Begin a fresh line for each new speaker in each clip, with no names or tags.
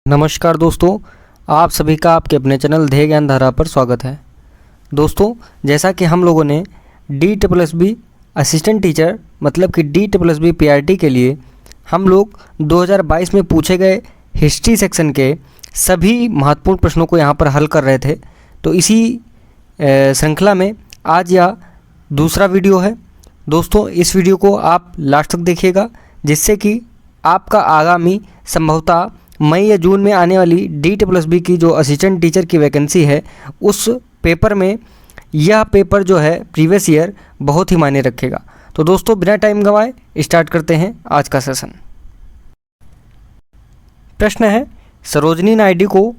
नमस्कार दोस्तों, आप सभी का आपके अपने चैनल ध्येय ज्ञान धारा पर स्वागत है। दोस्तों, जैसा कि हम लोगों ने DSSB असिस्टेंट टीचर मतलब कि DSSB PRT के लिए हम लोग 2022 में पूछे गए हिस्ट्री सेक्शन के सभी महत्वपूर्ण प्रश्नों को यहाँ पर हल कर रहे थे। तो इसी श्रृंखला में आज यह दूसरा वीडियो है। दोस्तों, इस वीडियो को आप लास्ट तक देखिएगा, जिससे कि आपका आगामी संभवतः मई या जून में आने वाली DSSB की जो असिस्टेंट टीचर की वैकेंसी है, उस पेपर में यह पेपर जो है प्रीवियस ईयर बहुत ही मायने रखेगा। तो दोस्तों, बिना टाइम गंवाए स्टार्ट करते हैं आज का सेशन। प्रश्न है, सरोजिनी नायडू को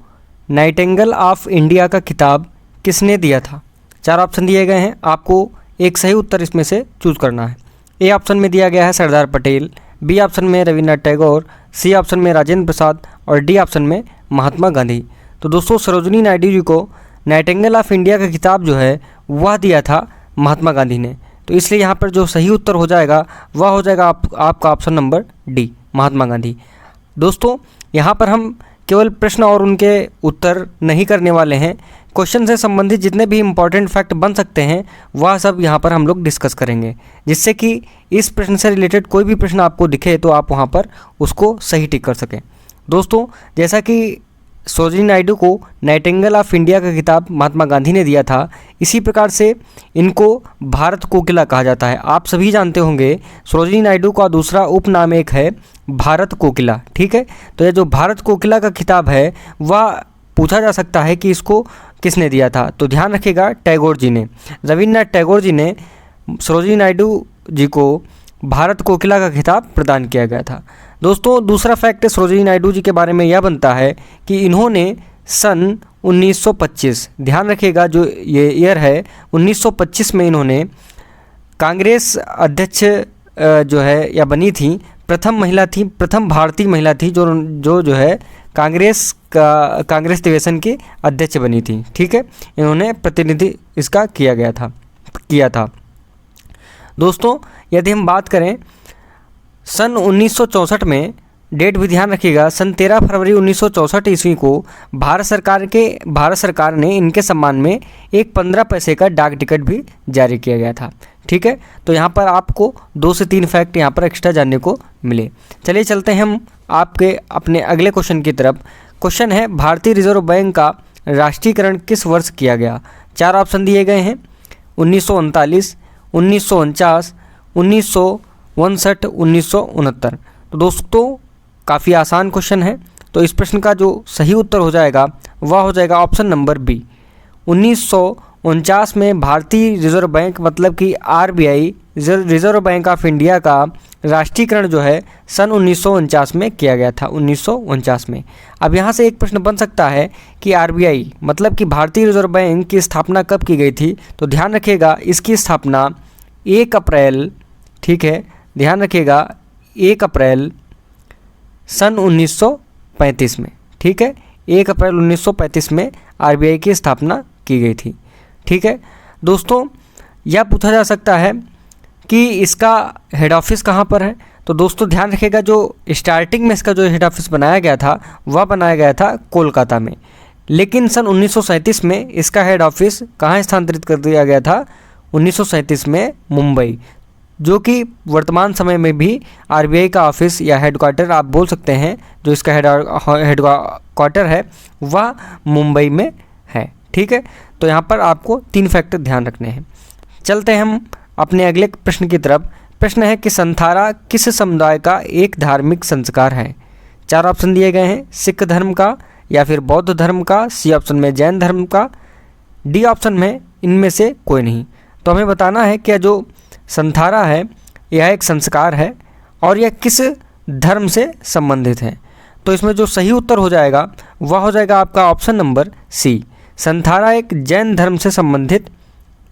नाइटिंगेल ऑफ इंडिया का खिताब किसने दिया था? 4 ऑप्शन दिए गए हैं, आपको एक सही उत्तर इसमें से चूज करना है। ए ऑप्शन में दिया गया है सरदार पटेल, बी ऑप्शन में रविन्द्रनाथ टैगोर, सी ऑप्शन में राजेंद्र प्रसाद और डी ऑप्शन में महात्मा गांधी। तो दोस्तों, सरोजिनी नायडू जी को नाइटिंगेल ऑफ इंडिया का खिताब जो है वह दिया था महात्मा गांधी ने। तो इसलिए यहाँ पर जो सही उत्तर हो जाएगा वह हो जाएगा आपका option number D, Mahatma Gandhi. दोस्तों, यहाँ पर हम केवल प्रश्न और उनके उत्तर नहीं करने वाले हैं, क्वेश्चन से संबंधित जितने भी इम्पॉर्टेंट फैक्ट बन सकते हैं वह सब यहाँ पर हम लोग डिस्कस करेंगे, जिससे कि इस प्रश्न से रिलेटेड कोई भी प्रश्न आपको दिखे तो आप वहाँ पर उसको सही टिक कर सकें। दोस्तों, जैसा कि सरोजिनी नायडू को नाइटिंगेल ऑफ इंडिया का खिताब महात्मा गांधी ने दिया था, इसी प्रकार से इनको भारत कोकिला कहा जाता है। आप सभी जानते होंगे सरोजिनी नायडू का दूसरा उपनाम एक है भारत कोकिला, ठीक है। तो यह जो भारत कोकिला का खिताब है वह पूछा जा सकता है कि इसको किसने दिया था। तो ध्यान रखिएगा, टैगोर जी ने, रविन्द्रनाथ टैगोर जी ने सरोजिनी नायडू जी को भारत कोकिला का खिताब प्रदान किया गया था। दोस्तों, दूसरा फैक्ट सरोजिनी नायडू जी के बारे में यह बनता है कि इन्होंने सन 1925, ध्यान रखिएगा जो ये ईयर है 1925 में इन्होंने कांग्रेस अध्यक्ष जो है या बनी थी, प्रथम महिला थी, प्रथम भारतीय महिला थी जो है कांग्रेस अधिवेशन की अध्यक्ष बनी थी, ठीक है। इन्होंने प्रतिनिधि इसका किया था। दोस्तों, यदि हम बात करें सन 1964 में, डेट भी ध्यान रखिएगा, सन 13 फरवरी 1964 ईस्वी को भारत सरकार ने इनके सम्मान में एक 15 पैसे का डाक टिकट भी जारी किया गया था, ठीक है। तो यहाँ पर आपको 2 से 3 फैक्ट यहाँ पर एक्स्ट्रा जानने को मिले। चलिए चलते हैं हम आपके अपने अगले क्वेश्चन की तरफ। क्वेश्चन है, भारतीय रिजर्व बैंक का राष्ट्रीयकरण किस वर्ष किया गया? 4 ऑप्शन दिए गए हैं, 1939, 1949, 1959, 1969। तो दोस्तों, काफ़ी आसान क्वेश्चन है। तो इस प्रश्न का जो सही उत्तर हो जाएगा वह हो जाएगा ऑप्शन नंबर बी। 1949 में भारतीय रिजर्व बैंक मतलब कि RBI, reserve bank of India का राष्ट्रीयकरण जो है सन 1949 में किया गया था, 1949 में। अब यहाँ से एक प्रश्न बन सकता है कि RBI मतलब कि भारतीय रिजर्व बैंक की स्थापना कब की गई थी? तो ध्यान रखिएगा, इसकी स्थापना 1 अप्रैल, ठीक है, ध्यान रखिएगा 1 अप्रैल सन 1935 में, ठीक है, 1 अप्रैल 1935 में RBI की स्थापना की गई थी, ठीक है। दोस्तों, यह पूछा जा सकता है कि इसका हेड ऑफिस कहाँ पर है? तो दोस्तों, ध्यान रखिएगा, जो स्टार्टिंग में इसका जो हेड ऑफिस बनाया गया था वह बनाया गया था कोलकाता में, लेकिन सन 1937 में इसका हेड ऑफिस कहाँ स्थानांतरित कर दिया गया था? 1937 में मुंबई, जो कि वर्तमान समय में भी RBI का ऑफिस या हेडक्वार्टर आप बोल सकते हैं, जो इसका हेडक्वार्टर है वह मुंबई में है, ठीक है। तो यहाँ पर आपको 3 फैक्टर ध्यान रखने हैं। चलते हैं हम अपने अगले प्रश्न की तरफ। प्रश्न है कि संथारा किस समुदाय का एक धार्मिक संस्कार है? 4 ऑप्शन दिए गए हैं, सिख धर्म का या फिर बौद्ध धर्म का, सी ऑप्शन में जैन धर्म का, डी ऑप्शन में इनमें से कोई नहीं। तो हमें बताना है कि जो संथारा है यह एक संस्कार है और यह किस धर्म से संबंधित है। तो इसमें जो सही उत्तर हो जाएगा वह हो जाएगा आपका ऑप्शन नंबर सी। संथारा एक जैन धर्म से संबंधित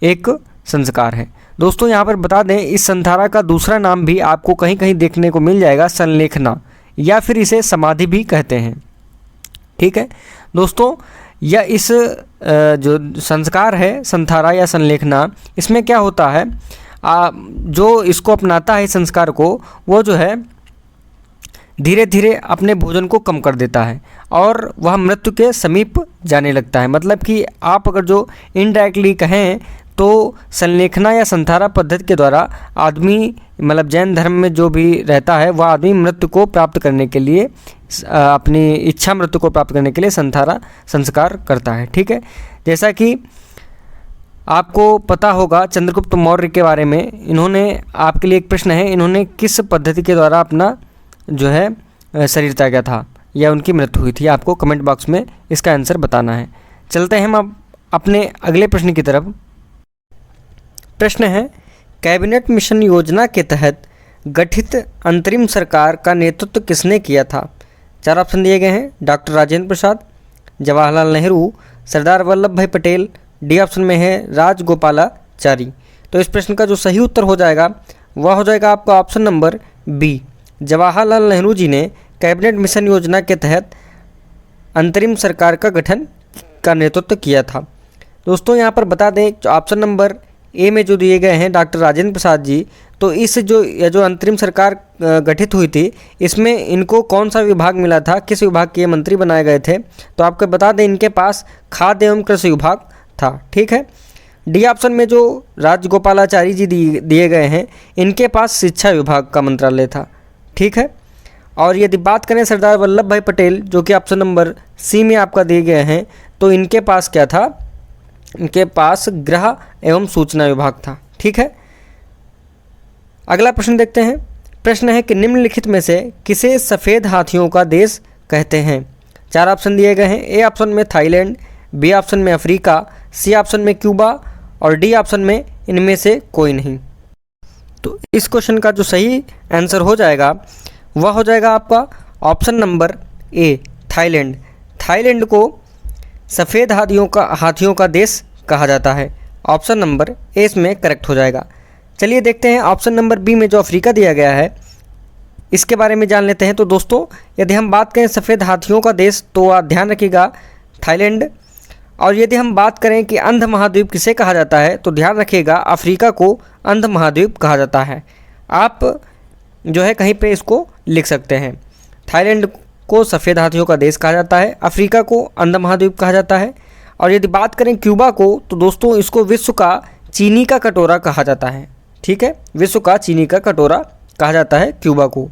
एक संस्कार है। दोस्तों, यहाँ पर बता दें, इस संथारा का दूसरा नाम भी आपको कहीं कहीं देखने को मिल जाएगा, संलेखना, या फिर इसे समाधि भी कहते हैं, ठीक है। दोस्तों, यह इस जो संस्कार है संथारा या संलेखना, इसमें क्या होता है, जो इसको अपनाता है इस संस्कार को, वो जो है धीरे धीरे अपने भोजन को कम कर देता है और वह मृत्यु के समीप जाने लगता है। मतलब कि आप अगर जो इनडायरेक्टली कहें तो संलेखना या संथारा पद्धति के द्वारा आदमी, मतलब जैन धर्म में जो भी रहता है वह आदमी मृत्यु को प्राप्त करने के लिए, अपनी इच्छा मृत्यु को प्राप्त करने के लिए संथारा संस्कार करता है। ठीक है, जैसा कि आपको पता होगा चंद्रगुप्त मौर्य के बारे में, इन्होंने, आपके लिए एक प्रश्न है, इन्होंने किस पद्धति के द्वारा अपना जो है शरीर त्यागा था या उनकी मृत्यु हुई थी? आपको कमेंट बॉक्स में इसका आंसर बताना है। चलते हैं हम अब अपने अगले प्रश्न की तरफ। प्रश्न है, कैबिनेट मिशन योजना के तहत गठित अंतरिम सरकार का नेतृत्व किसने किया था? 4 ऑप्शन दिए गए हैं, डॉक्टर राजेंद्र प्रसाद, जवाहरलाल नेहरू, सरदार वल्लभ भाई पटेल, डी ऑप्शन में है राजगोपालाचारी। तो इस प्रश्न का जो सही उत्तर हो जाएगा वह हो जाएगा आपका option number B. Jawaharlal Nehru ji ने कैबिनेट मिशन योजना के तहत अंतरिम सरकार का गठन का नेतृत्व किया था। दोस्तों यहाँ पर बता दें, ऑप्शन नंबर ए में जो दिए गए हैं डॉक्टर राजेंद्र प्रसाद जी, तो इस जो अंतरिम सरकार गठित हुई थी, इसमें इनको कौन सा विभाग मिला था, किस विभाग के मंत्री बनाए गए थे? तो आपको बता दें, इनके पास खाद्य एवं कृषि विभाग था। ठीक है, डी ऑप्शन में जो राजगोपालाचारी जी दिए गए हैं, इनके पास शिक्षा विभाग का मंत्रालय था। ठीक है, और यदि बात करें सरदार वल्लभ भाई पटेल, जो कि ऑप्शन नंबर सी में आपका दिए गए हैं, तो इनके पास क्या था? इनके पास गृह एवं सूचना विभाग था। ठीक है, अगला प्रश्न देखते हैं। प्रश्न है कि निम्नलिखित में से किसे सफ़ेद हाथियों का देश कहते हैं? 4 ऑप्शन दिए गए हैं। ए ऑप्शन में थाईलैंड, बी ऑप्शन में अफ्रीका, सी ऑप्शन में क्यूबा और डी ऑप्शन में इनमें से कोई नहीं। तो इस क्वेश्चन का जो सही आंसर हो जाएगा वह हो जाएगा आपका option number A, Thailand. Thailand को सफ़ेद हाथियों का देश कहा जाता है। ऑप्शन नंबर ए इसमें करेक्ट हो जाएगा। चलिए देखते हैं ऑप्शन नंबर बी में जो अफ्रीका दिया गया है, इसके बारे में जान लेते हैं। तो दोस्तों, यदि हम बात करें सफ़ेद हाथियों का देश, तो आप ध्यान रखिएगा थाईलैंड। और यदि हम बात करें कि अंध महाद्वीप किसे कहा जाता है, तो ध्यान रखिएगा अफ्रीका को अंध महाद्वीप कहा जाता है। आप जो है कहीं पे इसको लिख सकते हैं। थाईलैंड को सफ़ेद हाथियों का देश कहा जाता है, अफ्रीका को अंध महाद्वीप कहा जाता है। और यदि बात करें क्यूबा को, तो दोस्तों इसको विश्व का चीनी का कटोरा कहा जाता है। ठीक है, विश्व का चीनी का कटोरा कहा जाता है क्यूबा को।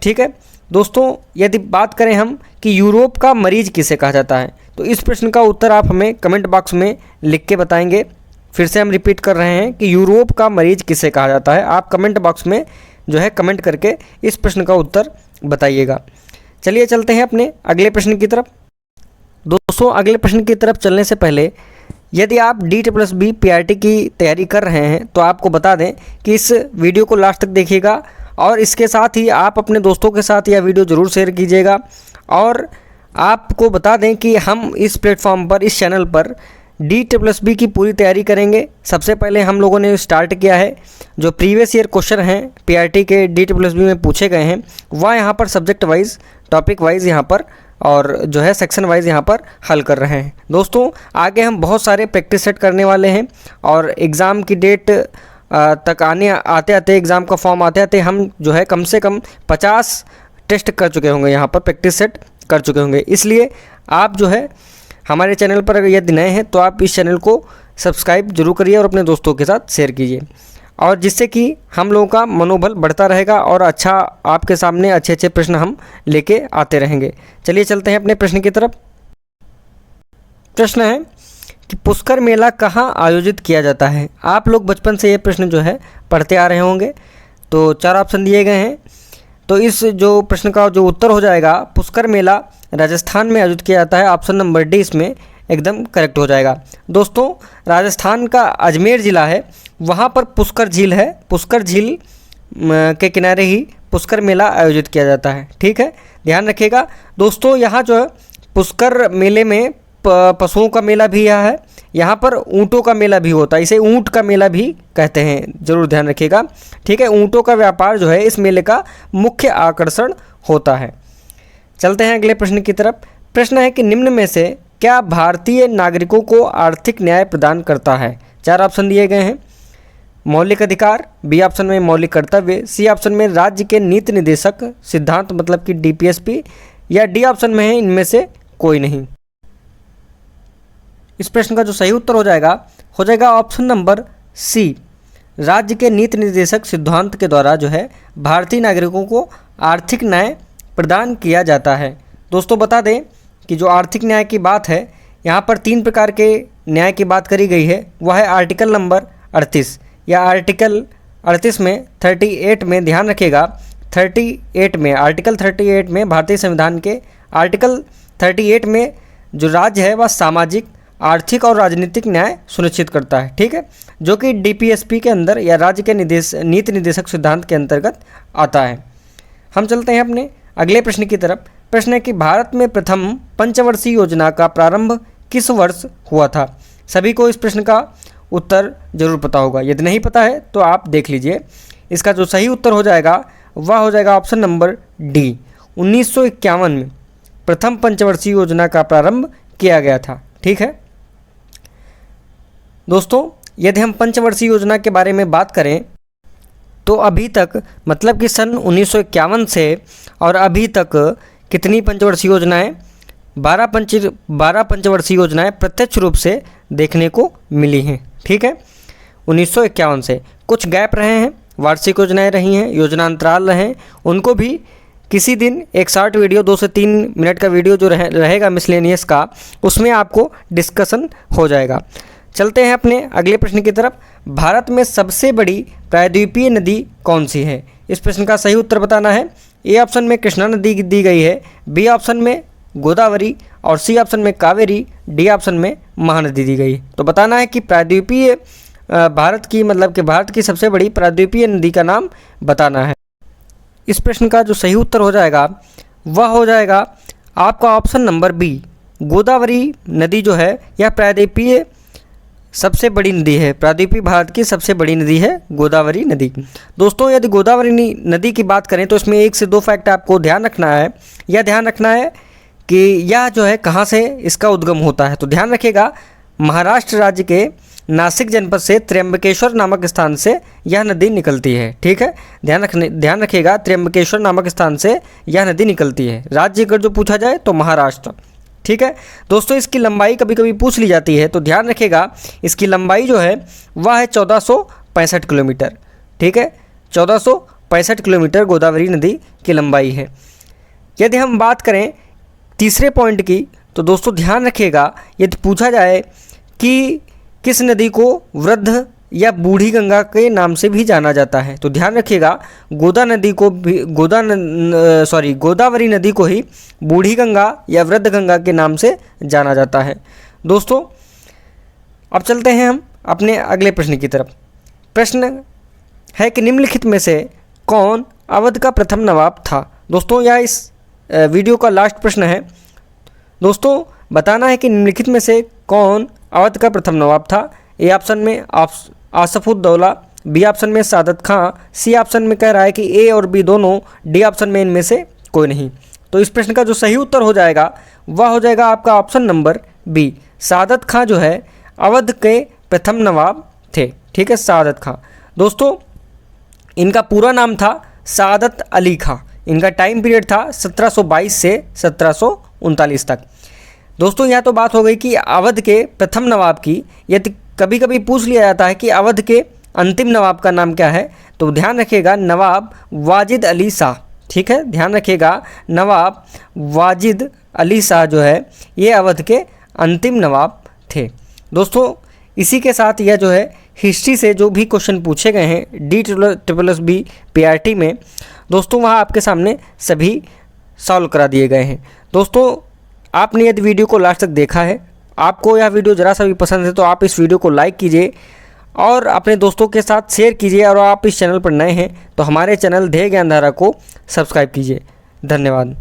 ठीक है दोस्तों, यदि बात करें हम कि यूरोप का मरीज किसे कहा जाता है, तो इस प्रश्न का उत्तर आप हमें कमेंट बॉक्स में लिख के बताएंगे। फिर से हम रिपीट कर रहे हैं कि यूरोप का मरीज किसे कहा जाता है। आप कमेंट बॉक्स में जो है कमेंट करके इस प्रश्न का उत्तर बताइएगा। चलिए चलते हैं अपने अगले प्रश्न की तरफ। दोस्तों, अगले प्रश्न की तरफ चलने से पहले यदि आप DSSB PRT की तैयारी कर रहे हैं, तो आपको बता दें कि इस वीडियो को लास्ट तक देखिएगा और इसके साथ ही आप अपने दोस्तों के साथ यह वीडियो ज़रूर शेयर कीजिएगा। और आपको बता दें कि हम इस प्लेटफॉर्म पर, इस चैनल पर DSSB की पूरी तैयारी करेंगे। सबसे पहले हम लोगों ने स्टार्ट किया है, जो प्रीवियस ईयर क्वेश्चन हैं PRT के DSSB में पूछे गए हैं, वह यहाँ पर सब्जेक्ट वाइज, टॉपिक वाइज यहाँ पर और जो है सेक्शन वाइज यहाँ पर हल कर रहे हैं। दोस्तों, आगे हम बहुत सारे प्रैक्टिस सेट करने वाले हैं और एग्ज़ाम की डेट तक आते आते, एग्ज़ाम का फॉर्म आते आते हम जो है कम से कम 50 टेस्ट कर चुके होंगे, यहाँ पर प्रैक्टिस सेट कर चुके होंगे। इसलिए आप जो है हमारे चैनल पर अगर यदि नए हैं तो आप इस चैनल को सब्सक्राइब जरूर करिए और अपने दोस्तों के साथ शेयर कीजिए, और जिससे कि हम लोगों का मनोबल बढ़ता रहेगा और अच्छा आपके सामने अच्छे अच्छे प्रश्न हम लेके आते रहेंगे। चलिए चलते हैं अपने प्रश्न की तरफ। प्रश्न है कि पुष्कर मेला कहाँ आयोजित किया जाता है? आप लोग बचपन से ये प्रश्न जो है पढ़ते आ रहे होंगे। तो 4 ऑप्शन दिए गए हैं। तो इस जो प्रश्न का जो उत्तर हो जाएगा, पुष्कर मेला राजस्थान में आयोजित किया जाता है। ऑप्शन नंबर डी इसमें एकदम करेक्ट हो जाएगा। दोस्तों, राजस्थान का अजमेर ज़िला है, वहाँ पर पुष्कर झील है। पुष्कर झील के किनारे ही पुष्कर मेला आयोजित किया जाता है। ठीक है, ध्यान रखिएगा। दोस्तों, यहाँ जो है पुष्कर मेले में पशुओं का मेला भी यहाँ है, यहाँ पर ऊँटों का मेला भी होता है, इसे ऊँट का मेला भी कहते हैं, ज़रूर ध्यान रखिएगा। ठीक है, ऊँटों का व्यापार जो है इस मेले का मुख्य आकर्षण होता है। चलते हैं अगले प्रश्न की तरफ। प्रश्न है कि निम्न में से क्या भारतीय नागरिकों को आर्थिक न्याय प्रदान करता है? 4 ऑप्शन दिए गए हैं। मौलिक अधिकार, बी ऑप्शन में मौलिक कर्तव्य, सी ऑप्शन में राज्य के नीति निर्देशक सिद्धांत मतलब कि डीपीएसपी, या डी ऑप्शन में है इनमें से कोई नहीं। इस प्रश्न का जो सही उत्तर हो जाएगा ऑप्शन नंबर सी, राज्य के नीति निर्देशक सिद्धांत के द्वारा जो है भारतीय नागरिकों को आर्थिक न्याय प्रदान किया जाता है। दोस्तों बता दें कि जो आर्थिक न्याय की बात है यहाँ पर 3 प्रकार के न्याय की बात करी गई है। वह है आर्टिकल नंबर 38 या आर्टिकल 38 में 38 में ध्यान रखिएगा 38 में आर्टिकल 38 में भारतीय संविधान के आर्टिकल 38 में जो राज्य है वह सामाजिक, आर्थिक और राजनीतिक न्याय सुनिश्चित करता है, ठीक है, जो कि डीपीएसपी के अंदर या राज्य के नीति निर्देशक सिद्धांत के अंतर्गत आता है। हम चलते हैं अपने अगले प्रश्न की तरफ। प्रश्न है कि भारत में प्रथम पंचवर्षीय योजना का प्रारंभ किस वर्ष हुआ था। सभी को इस प्रश्न का उत्तर जरूर पता होगा, यदि नहीं पता है तो आप देख लीजिए। इसका जो सही उत्तर हो जाएगा वह हो जाएगा ऑप्शन नंबर डी, 1951 में प्रथम पंचवर्षीय योजना का प्रारंभ किया गया था, ठीक है। दोस्तों यदि हम पंचवर्षीय योजना के बारे में बात करें तो अभी तक मतलब कि सन 1951 से और अभी तक कितनी पंचवर्षीय योजनाएं, 12 पंचवर्षीय योजनाएं प्रत्यक्ष रूप से देखने को मिली हैं, ठीक है। 1951 से कुछ गैप रहे हैं, वार्षिक योजनाएं रही हैं, योजना अंतराल रहे हैं, उनको भी किसी दिन एक शॉर्ट वीडियो 2 से 3 मिनट का वीडियो जो रहेगा मिसलेनियस का, उसमें आपको डिस्कशन हो जाएगा। चलते हैं अपने अगले प्रश्न की तरफ। भारत में सबसे बड़ी प्रायद्वीपीय नदी कौन सी है। इस प्रश्न का सही उत्तर बताना है। ए ऑप्शन में कृष्णा नदी दी गई है, बी ऑप्शन में गोदावरी और सी ऑप्शन में कावेरी, डी ऑप्शन में महानदी दी गई है। तो बताना है कि प्रायद्वीपीय भारत की मतलब कि भारत की सबसे बड़ी प्रायद्वीपीय नदी का नाम बताना है। इस प्रश्न का जो सही उत्तर हो जाएगा वह हो जाएगा आपका ऑप्शन नंबर बी, गोदावरी नदी जो है यह प्रायद्वीपीय सबसे बड़ी नदी है। प्रायद्वीपीय भारत की सबसे बड़ी नदी है गोदावरी नदी। दोस्तों यदि गोदावरी नदी की बात करें तो इसमें 1 से 2 फैक्ट आपको ध्यान रखना है। यह ध्यान रखना है कि यह जो है कहाँ से इसका उद्गम होता है। तो ध्यान रखिएगा महाराष्ट्र राज्य के नासिक जनपद से त्र्यंबकेश्वर नामक स्थान से यह नदी निकलती है, ठीक है। ध्यान रखिएगा त्र्यंबकेश्वर नामक स्थान से यह नदी निकलती है। राज्य अगर जो पूछा जाए तो महाराष्ट्र, ठीक है। दोस्तों इसकी लंबाई कभी कभी पूछ ली जाती है, तो ध्यान रखिएगा इसकी लंबाई जो है वह है 1465 किलोमीटर, ठीक है। 1465 किलोमीटर गोदावरी नदी की लंबाई है। यदि हम बात करें तीसरे पॉइंट की तो दोस्तों ध्यान रखिएगा यदि पूछा जाए कि किस नदी को वृद्ध या बूढ़ी गंगा के नाम से भी जाना जाता है, तो ध्यान रखिएगा गोदावरी नदी को ही बूढ़ी गंगा या वृद्ध गंगा के नाम से जाना जाता है। दोस्तों अब चलते हैं हम अपने अगले प्रश्न की तरफ। प्रश्न है कि निम्नलिखित में से कौन अवध का प्रथम नवाब था। दोस्तों यह इस वीडियो का लास्ट प्रश्न है। दोस्तों बताना है कि निम्नलिखित में से कौन अवध का प्रथम नवाब था। ए ऑप्शन में आसफुद्दौला, बी ऑप्शन में सादत खां, सी ऑप्शन में कह रहा है कि ए और बी दोनों, डी ऑप्शन में इनमें से कोई नहीं। तो इस प्रश्न का जो सही उत्तर हो जाएगा वह हो जाएगा आपका ऑप्शन नंबर बी, सादत खां जो है अवध के प्रथम नवाब थे, ठीक है, सादत खां। दोस्तों इनका पूरा नाम था सादत अली खां। इनका टाइम पीरियड था 1722 से 1739 तक। दोस्तों यह तो बात हो गई कि अवध के प्रथम नवाब की। यदि कभी कभी पूछ लिया जाता है कि अवध के अंतिम नवाब का नाम क्या है, तो ध्यान रखिएगा नवाब वाजिद अली शाह, ठीक है। ध्यान रखिएगा नवाब वाजिद अली शाह जो है ये अवध के अंतिम नवाब थे। दोस्तों इसी के साथ यह जो है हिस्ट्री से जो भी क्वेश्चन पूछे गए हैं DSSB PRT में, दोस्तों वहाँ आपके सामने सभी सॉल्व करा दिए गए हैं। दोस्तों आपने यदि वीडियो को लास्ट तक देखा है, आपको यह वीडियो ज़रा सा भी पसंद है तो आप इस वीडियो को लाइक कीजिए और अपने दोस्तों के साथ शेयर कीजिए। और आप इस चैनल पर नए हैं तो हमारे चैनल ध्येय ज्ञानधारा को सब्सक्राइब कीजिए। धन्यवाद।